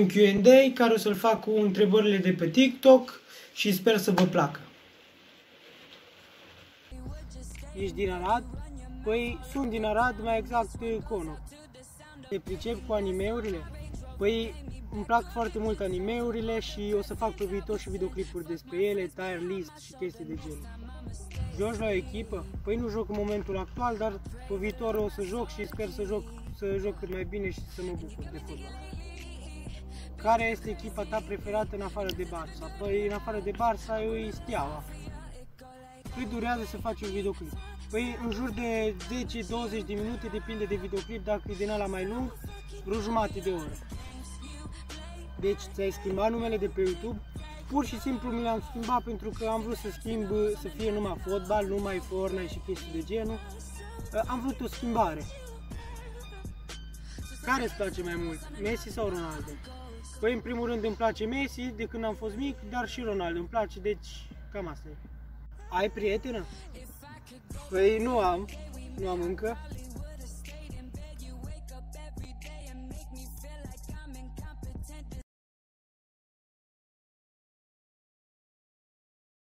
un Q&A care o să-l fac cu întrebările de pe TikTok și sper să vă placă. Ești din Arad? Păi sunt din Arad, mai exact Cono. Te pricep cu animeurile? Păi îmi plac foarte mult animeurile și o să fac pe viitor și videoclipuri despre ele, tier list și chestii de genul. Joci la o echipă? Păi nu joc în momentul actual, dar pe viitor o să joc și sper să joc cât mai bine și să mă bucur de fotbal. Care este echipa ta preferată în afară de Barça? Păi în afară de Barça e Steaua. Cât durează să faci un videoclip? Păi în jur de 10-20 de minute, depinde de videoclip, dacă e din ala mai lung, vreo jumătate de oră. Deci ți-ai schimbat numele de pe YouTube? Pur și simplu mi l-am schimbat pentru că am vrut să schimb, să fie numai fotbal, numai Fortnite și chestii de genul. Am vrut o schimbare. Care îți place mai mult? Messi sau Ronaldo? Păi în primul rând îmi place Messi de când am fost mic, dar și Ronaldo îmi place, deci cam asta e. Ai prietenă? Păi nu am încă.